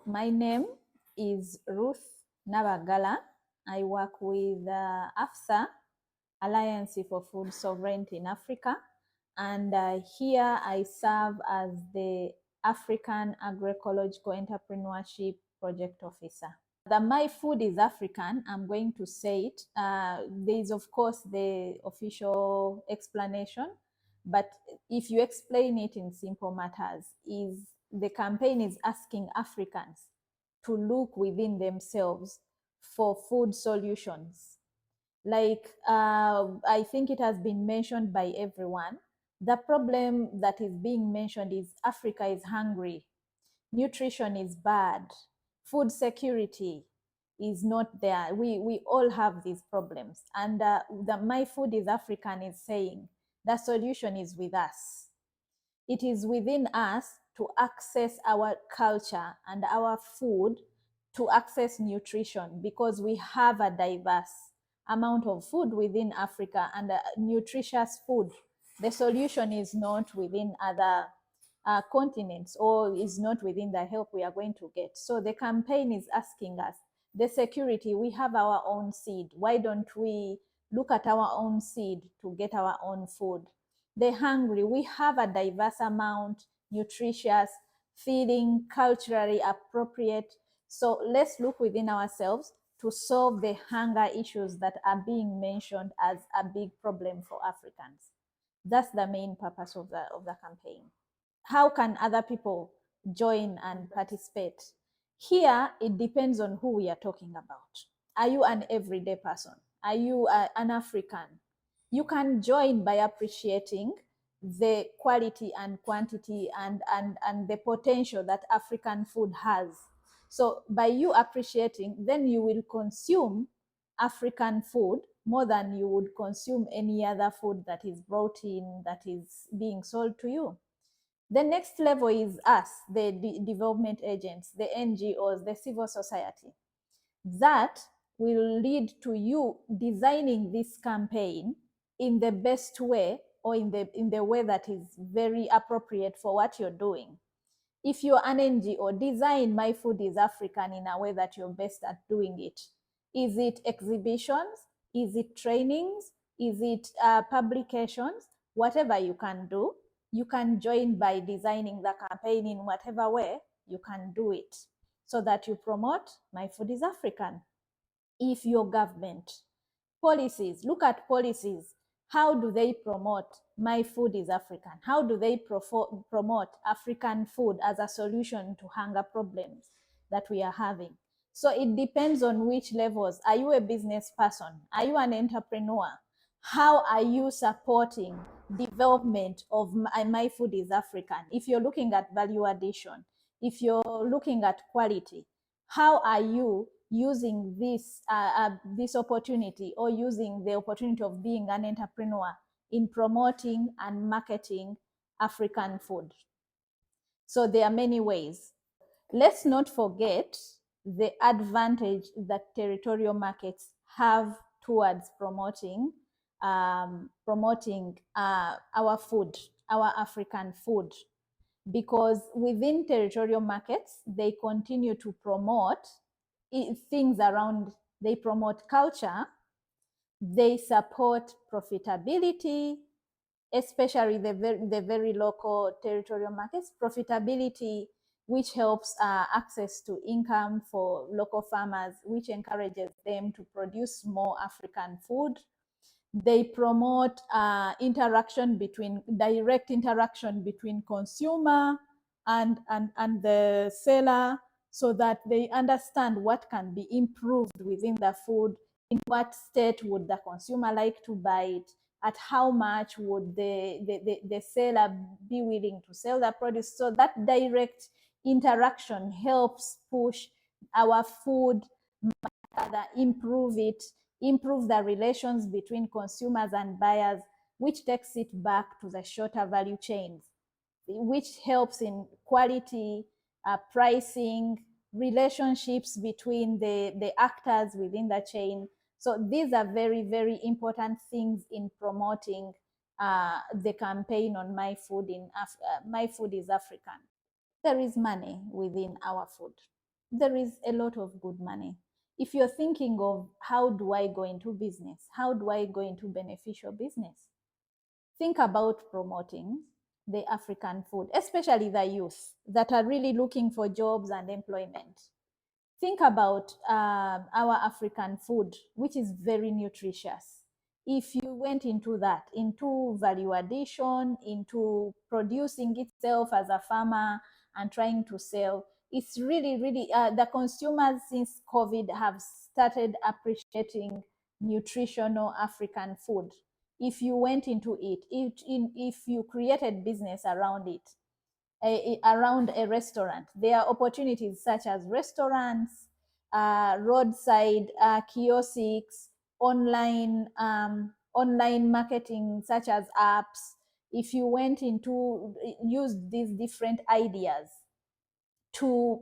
My name is Ruth Nabagala. I work with AFSA, Alliance for Food Sovereignty in Africa, and here I serve as the African Agroecological Entrepreneurship Project Officer. The My Food is African, I'm going to say it. There is, of course, the official explanation, but if you explain it in simple matters, is the campaign is asking Africans to look within themselves for food solutions. Like I think it has been mentioned by everyone, the problem that is being mentioned is Africa is hungry, nutrition is bad, food security is not there. We all have these problems. And the My Food is African is saying the solution is with us. It is within us to access our culture and our food, to access nutrition, because we have a diverse amount of food within Africa and nutritious food. The solution is not within other continents, or is not within the help we are going to get. So the campaign is asking us, the security, we have our own seed. Why don't we look at our own seed to get our own food? The hungry, we have a diverse amount, nutritious, feeding, culturally appropriate. So let's look within ourselves to solve the hunger issues that are being mentioned as a big problem for Africans. That's the main purpose of the campaign. How can other people join and participate? Here, it depends on who we are talking about. Are you an everyday person? Are you an African? You can join by appreciating the quality and quantity and the potential that African food has. So by you appreciating, then you will consume African food more than you would consume any other food that is brought in, that is being sold to you. The next level is us, the development agents, the NGOs, the civil society. That will lead to you designing this campaign in the best way, or in the way that is very appropriate for what you're doing. If you're an NGO, design My Food is African in a way that you're best at doing it. Is it exhibitions? Is it trainings? Is it publications? Whatever you can do, you can join by designing the campaign in whatever way you can do it, so that you promote My Food is African. If your government policies, look at policies, how do they promote My Food is African? How do they promote African food as a solution to hunger problems that we are having? So it depends on which levels. Are you a business person? Are you an entrepreneur? How are you supporting development of My Food is African? If you're looking at value addition, if you're looking at quality, how are you using this opportunity, or using the opportunity of being an entrepreneur in promoting and marketing African food? So there are many ways. Let's not forget the advantage that territorial markets have towards promoting our food, our African food, because within territorial markets, they continue to promote things around, they promote culture, they support profitability, especially the very local territorial markets, profitability, which helps access to income for local farmers, which encourages them to produce more African food. They promote direct interaction between consumer and the seller, so that they understand what can be improved within the food, in what state would the consumer like to buy it, at how much would the seller be willing to sell the produce. So that direct interaction helps push our food, improve the relations between consumers and buyers, which takes it back to the shorter value chains, which helps in quality, pricing, relationships between the actors within the chain. So these are very, very important things in promoting the campaign on My Food is African. There is money within our food. there is a lot of good money. If you're thinking of how do I go into business, how do I go into beneficial business, think about promoting the African food, especially the youth that are really looking for jobs and employment. Think about our African food, which is very nutritious. If you went into that, into value addition, into producing itself as a farmer and trying to sell, it's really, really, the consumers since COVID have started appreciating nutritional African food. If you went into it, if you created business around it, around a restaurant, there are opportunities such as restaurants, roadside kiosks, online marketing such as apps. If you went into use these different ideas to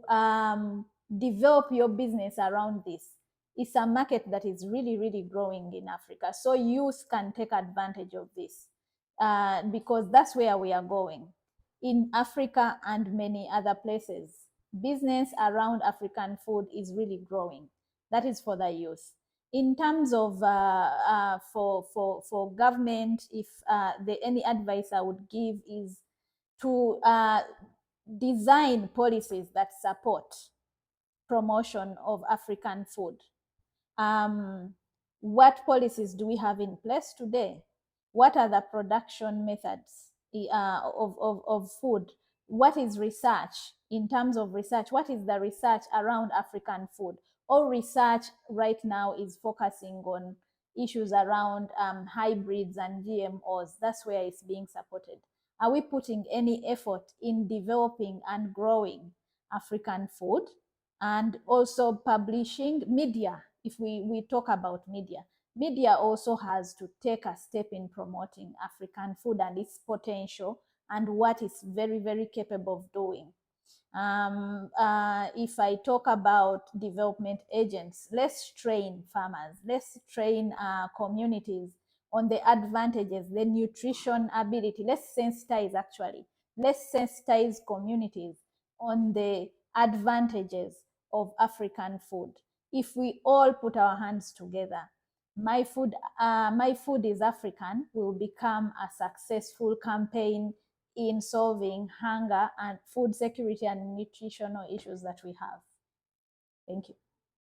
develop your business around this, it's a market that is really, really growing in Africa. So youth can take advantage of this because that's where we are going. In Africa and many other places, business around African food is really growing. That is for the youth. In terms of for government, if any advice I would give is to design policies that support promotion of African food. What policies do we have in place today? What are the production methods of food? What is research in terms of research? What is the research around African food? All research right now is focusing on issues around hybrids and GMOs. That's where it's being supported. Are we putting any effort in developing and growing African food? And also publishing media. If we talk about media also has to take a step in promoting African food and its potential and what it's very, very capable of doing. If I talk about development agents, let's train farmers, let's train communities on the advantages, the nutrition ability. Let's sensitize communities on the advantages of African food. If we all put our hands together, my food is African will become a successful campaign in solving hunger and food security and nutritional issues that we have. Thank you.